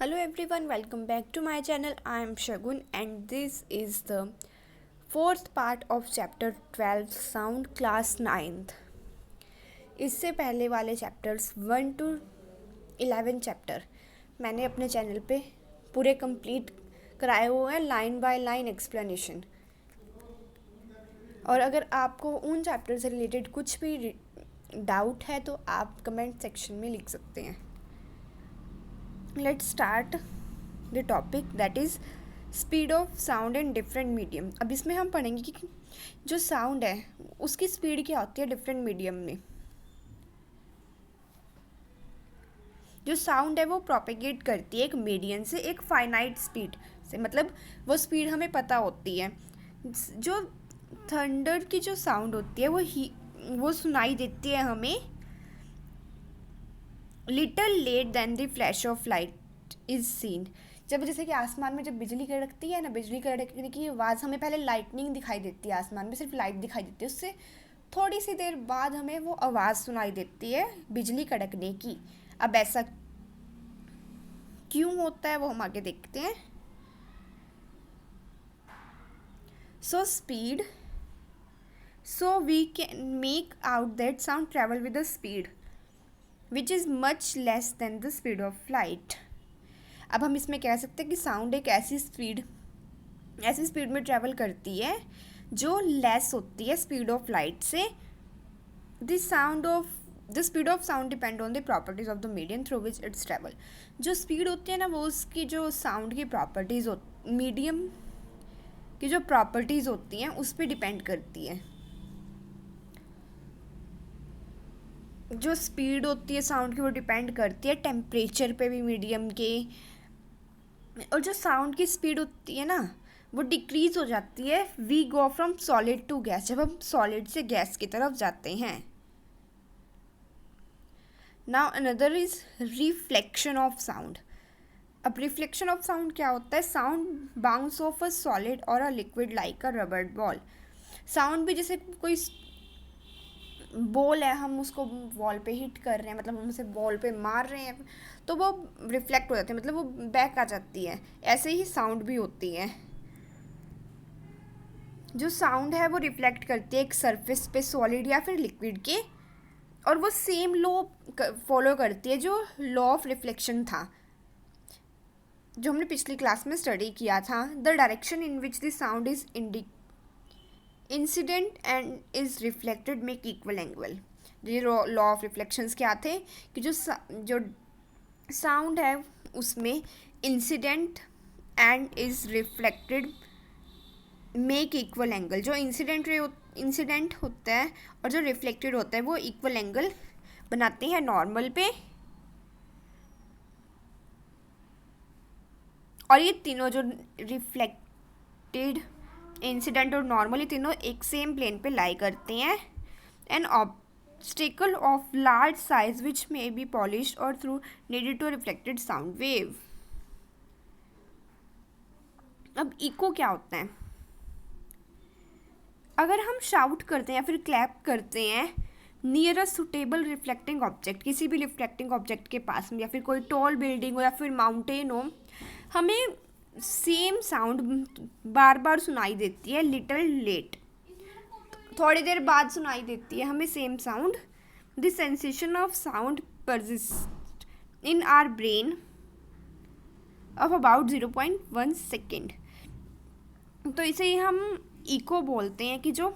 Hello everyone, welcome back to my channel. I am Shagun and this is the fourth part of chapter 12 Sound class 9th. इससे पहले वाले chapters 1 to 11 chapter मैंने अपने channel पे पूरे complete कराए हुए हैं लाइन बाय लाइन एक्सप्लेनेशन। और अगर आपको उन चैप्टर से रिलेटेड कुछ भी डाउट है तो आप कमेंट सेक्शन में लिख सकते हैं। Let's start the topic that is speed of sound in different medium. अब इसमें हम पढ़ेंगे कि जो साउंड है उसकी स्पीड क्या होती है डिफरेंट मीडियम में। जो साउंड है वो प्रोपेगेट करती है एक मीडियम से एक फाइनाइट स्पीड से, मतलब वो स्पीड हमें पता होती है। जो थंडर की जो साउंड होती है वो सुनाई देती है हमें little late then the flash of light is seen. जब जैसे कि आसमान में जब बिजली कड़कती है ना, बिजली कड़कने की आवाज़ हमें पहले लाइटनिंग दिखाई देती है, आसमान में सिर्फ लाइट दिखाई देती है, उससे थोड़ी सी देर बाद हमें वो आवाज़ सुनाई देती है बिजली कड़कने की। अब ऐसा क्यों होता है वो हम आगे देखते हैं। So we can make out that sound travel with the speed which is much less than the speed of light. अब हम इसमें कह सकते हैं कि साउंड एक ऐसी स्पीड में ट्रैवल करती है जो लेस होती है स्पीड ऑफ लाइट से। The speed of sound depend on the properties of the medium through which it's travel. जो स्पीड होती है ना वो उसकी जो साउंड की प्रॉपर्टीज़ मीडियम की जो प्रॉपर्टीज़ होती हैं उस पर डिपेंड करती है। जो स्पीड होती है साउंड की वो डिपेंड करती है टेम्परेचर पे भी मीडियम के। और जो साउंड की स्पीड होती है ना वो डिक्रीज हो जाती है we go from solid to gas, जब हम सॉलिड से गैस की तरफ जाते हैं। Now another is reflection of sound. अब रिफ्लेक्शन ऑफ साउंड क्या होता है? Sound bounce off a solid और a liquid like a rubber ball. Sound भी जैसे कोई बॉल है, हम उसको वॉल पे हिट कर रहे हैं, मतलब हम उसे बॉल पे मार रहे हैं तो वो रिफ्लेक्ट हो जाती है, मतलब वो बैक आ जाती है। ऐसे ही साउंड भी होती है। जो साउंड है वो रिफ्लेक्ट करती है एक सरफेस पे सॉलिड या फिर लिक्विड के, और वो सेम लॉ फॉलो करती है जो लॉ ऑफ रिफ्लेक्शन था जो हमने पिछली क्लास में स्टडी किया था। The direction in which the sound is incident and is reflected make equal angle. ये लॉ ऑफ रिफ्लेक्शंस क्या थे कि जो साउंड है उसमें incident and is reflected make equal angle. जो इंसिडेंट होता है और जो रिफ्लेक्टेड होता है वो इक्वल एंगल बनाते हैं नॉर्मल पे। और ये तीनों जो रिफ्लेक्टेड, इंसिडेंट और नॉर्मल, ये तीनों एक सेम प्लेन पे लाई करते हैं। An obstacle of large size which may be polished और through needed to reflected sound wave. अब इको क्या होता है? अगर हम शाउट करते हैं या फिर क्लैप करते हैं near a suitable reflecting object, किसी भी रिफ्लेक्टिंग ऑब्जेक्ट के पास में, या फिर कोई टॉल बिल्डिंग हो या फिर माउंटेन हो, हमें सेम साउंड बार बार सुनाई देती है लिटिल लेट, थोड़ी देर बाद सुनाई देती है हमें same sound. The sensation of sound persist in our brain of about 0.1 second. तो इसे ही हम इको बोलते हैं कि जो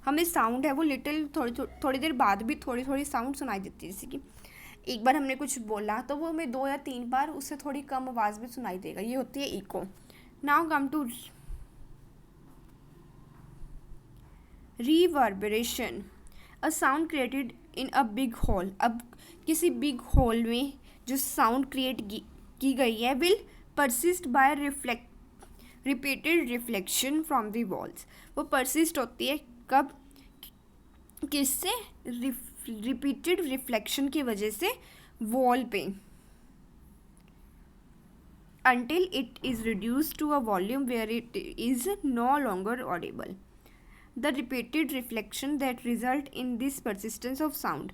हमें साउंड है वो लिटिल थोड़ी देर बाद भी थोड़ी थोड़ी साउंड सुनाई देती है। जैसे कि एक बार हमने कुछ बोला तो वो हमें 2 या 3 बार उससे थोड़ी कम आवाज़ में सुनाई देगा, ये होती है echo. Now come to reverberation, a sound created in a big hall. अब किसी बिग हॉल में जो साउंड क्रिएट की गई है will persist by repeated reflection from the walls. वो परसिस्ट होती है कब? किससे? रिपीटेड रिफ्लेक्शन की वजह से वॉल पे, until it is reduced to a volume where it is no longer audible. The repeated reflection that result in this persistence of sound,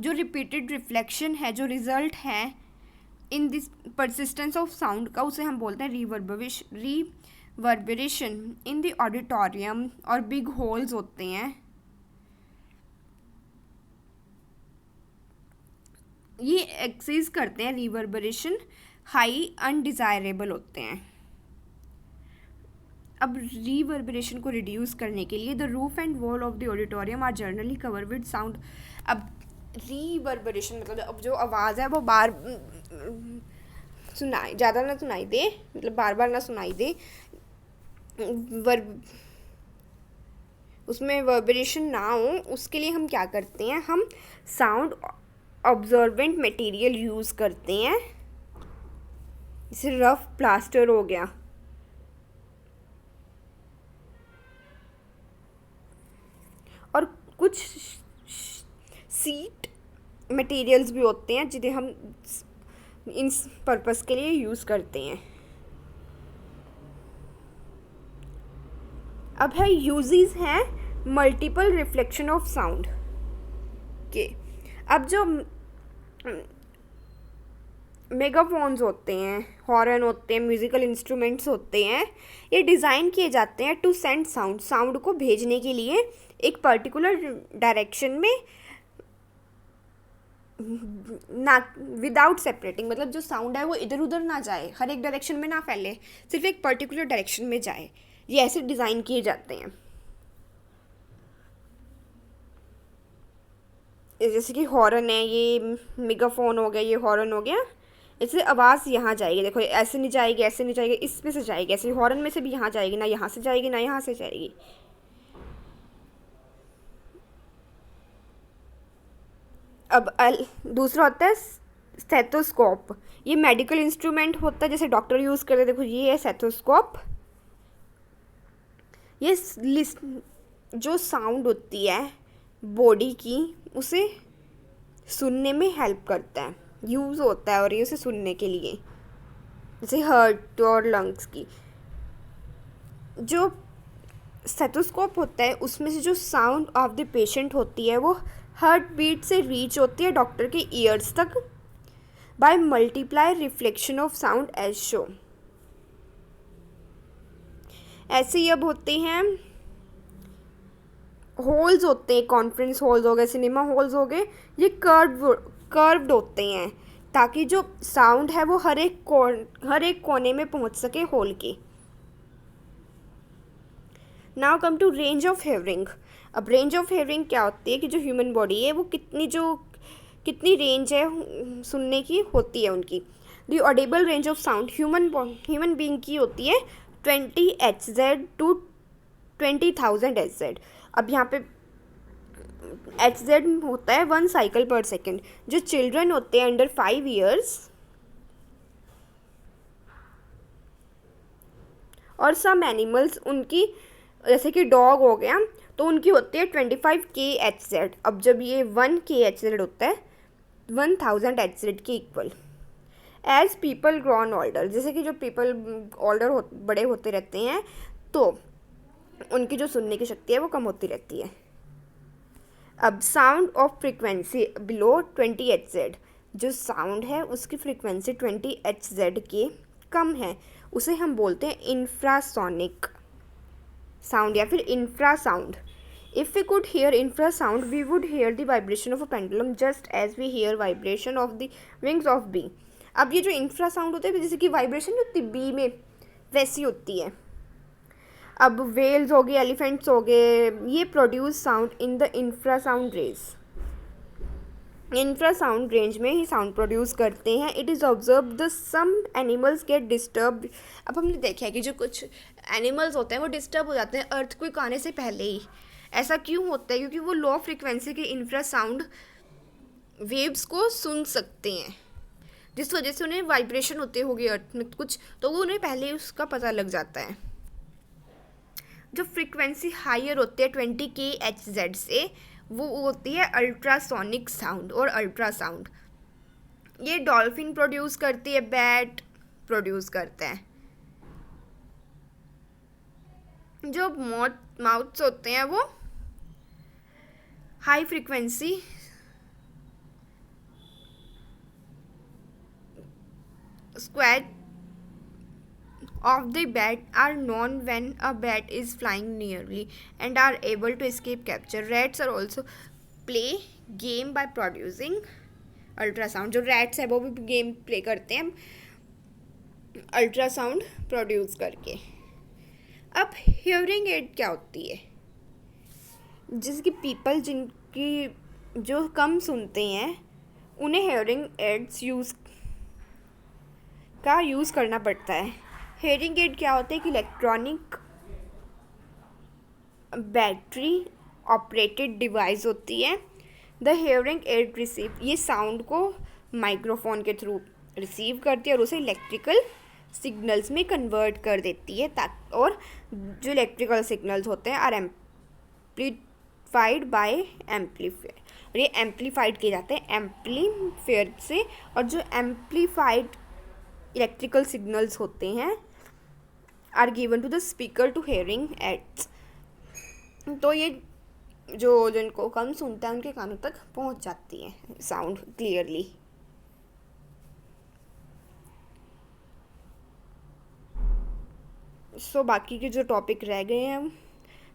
जो repeated reflection है, जो result है in this persistence of sound का, उसे हम बोलते हैं reverberation in the auditorium और बिग हॉल्स होते हैं। ये एक्सेस करते हैं, रिवर्बरेशन हाई अनडिज़ायरेबल होते हैं। अब रिवर्बरेशन को रिड्यूस करने के लिए the roof and wall of the auditorium are generally cover with sound. अब रिवर्बरेशन मतलब अब जो आवाज़ है वो बार सुनाई ज़्यादा ना सुनाई दे, मतलब बार बार ना सुनाई दे, उसमें वर्बरेशन ना हो, उसके लिए हम क्या करते हैं, हम साउंड ऑब्जर्वेंट मटेरियल यूज़ करते हैं, जैसे रफ प्लास्टर हो गया। और कुछ सीट मटेरियल्स भी होते हैं जिन्हें हम इन पर्पस के लिए यूज़ करते हैं। अब है यूजेस हैं मल्टीपल रिफ्लेक्शन ऑफ साउंड के। अब जो मेगाफोन्स होते हैं, हॉर्न होते हैं, म्यूज़िकल इंस्ट्रूमेंट्स होते हैं, ये डिज़ाइन किए जाते हैं टू सेंड साउंड, साउंड को भेजने के लिए एक पर्टिकुलर डायरेक्शन में, ना विदाउट सेपरेटिंग, मतलब जो साउंड है वो इधर उधर ना जाए, हर एक डायरेक्शन में ना फैले, सिर्फ एक पर्टिकुलर डायरेक्शन में जाए। ये ऐसे डिज़ाइन किए जाते हैं। जैसे कि हॉर्न है, ये मेगाफोन हो गया, ये हॉर्न हो गया, इससे आवाज़ यहाँ जाएगी, देखो ऐसे नहीं जाएगी, ऐसे नहीं जाएगी, इसमें से जाएगी, ऐसे हॉर्न में से भी यहाँ जाएगी, ना यहाँ से जाएगी ना यहाँ से जाएगी। अब दूसरा होता है स्टेथोस्कोप। ये मेडिकल इंस्ट्रूमेंट होता है, जैसे डॉक्टर यूज़ करते हैं, देखो ये है स्टेथोस्कोप। ये जो साउंड होती है बॉडी की, उसे सुनने में हेल्प करता है, यूज़ होता है, और ये उसे सुनने के लिए, जैसे हार्ट और लंग्स की। जो स्टेथोस्कोप होता है उसमें से जो साउंड ऑफ द पेशेंट होती है वो हार्ट बीट से रीच होती है डॉक्टर के ईयर्स तक by multiply reflection of sound as show. ऐसे ही अब होते हैं होल्स होते हैं, कॉन्फ्रेंस हॉल्स हो गए, सिनेमा हॉल्स हो गए, ये कर्व्ड होते हैं ताकि जो साउंड है वो हर एक कोने में पहुंच सके हॉल के। Now come to range of hearing. अब रेंज ऑफ हेयरिंग क्या होती है कि जो ह्यूमन बॉडी है वो कितनी रेंज है सुनने की होती है उनकी। The Audible range of sound human being की होती है 20 Hz टू 20,000 Hz। अब यहाँ पे Hz होता है 1 साइकिल पर सेकेंड। जो चिल्ड्रन होते हैं अंडर 5 ईयर्स और सम एनिमल्स, उनकी जैसे कि डॉग हो गया, तो उनकी होती है 25 kHz। अब जब ये 1 kHz होता है 1000 Hz के equal. As people grown older, जैसे कि जो पीपल बड़े होते रहते हैं तो उनकी जो सुनने की शक्ति है वो कम होती रहती है। अब sound of frequency below 20 Hz, जो साउंड है उसकी फ्रीक्वेंसी 20 Hz के कम है, उसे हम बोलते हैं इंफ्रासोनिक साउंड या फिर infrasound. If we could hear infrasound we would hear the vibration of a pendulum just as we hear vibration of the wings of bee. अब ये जो इंफ्रासाउंड होता है, जैसे कि वाइब्रेशन जो होती है बी में वैसी होती है। अब वेल्स हो गए, एलिफेंट्स हो गए, ये produce sound in the infrasound range, infrasound range में ही साउंड प्रोड्यूस करते हैं। It is observe the some animals get disturb. अब हमने देखा है कि जो कुछ एनिमल्स होते हैं वो डिस्टर्ब हो जाते हैं अर्थक्वेक आने से पहले ही। ऐसा क्यों होता है? क्योंकि वो लो फ्रिक्वेंसी के इंफ्रासाउंड वेव्स को सुन सकते हैं, जिस वजह से उन्हें वाइब्रेशन होते होगी अर्थ में कुछ, तो वो उन्हें पहले ही उसका पता लग जाता है। जो फ्रिक्वेंसी हायर होती है 20 kHz से, वो होती है अल्ट्रासोनिक साउंड और अल्ट्रासाउंड। ये डॉल्फिन प्रोड्यूस करती है, बैट प्रोड्यूस करता है। जो माउथ्स होते हैं वो high frequency squat of the bat are known when a bat is flying nearly and are able to escape capture. Rats are also play game by producing ultrasound. जो rats है वो भी गेम प्ले करते हैं ultrasound produce करके. अब hearing aid क्या होती है? जैसे कि पीपल जिनकी जो कम सुनते हैं उन्हें हियरिंग एड्स यूज़ करना पड़ता है. हियरिंग एड क्या होता है कि इलेक्ट्रॉनिक बैटरी ऑपरेटेड डिवाइस होती है. द हियरिंग एड रिसीव, ये साउंड को माइक्रोफोन के थ्रू रिसीव करती है और उसे इलेक्ट्रिकल सिग्नल्स में कन्वर्ट कर देती है. और जो इलेक्ट्रिकल सिग्नल्स होते हैं आर एम्प्लीफाइड बाय एम्पलीफायर, और ये एम्प्लीफाइड किए जाते हैं एम्पलीफायर से. और जो एम्प्लीफाइड इलेक्ट्रिकल सिग्नल्स होते हैं are given to the speaker to hearing aids. तो ये जो जिनको कम सुनता है उनके कानों तक पहुंच जाती है साउंड क्लियरली. सो बाकी के जो टॉपिक रह गए हैं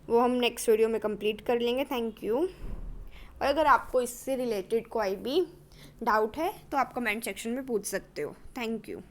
वो हम नेक्स्ट वीडियो में कंप्लीट कर लेंगे. Thank you. और अगर आपको इससे रिलेटेड कोई भी डाउट है तो आप कमेंट सेक्शन में पूछ सकते हो. Thank you.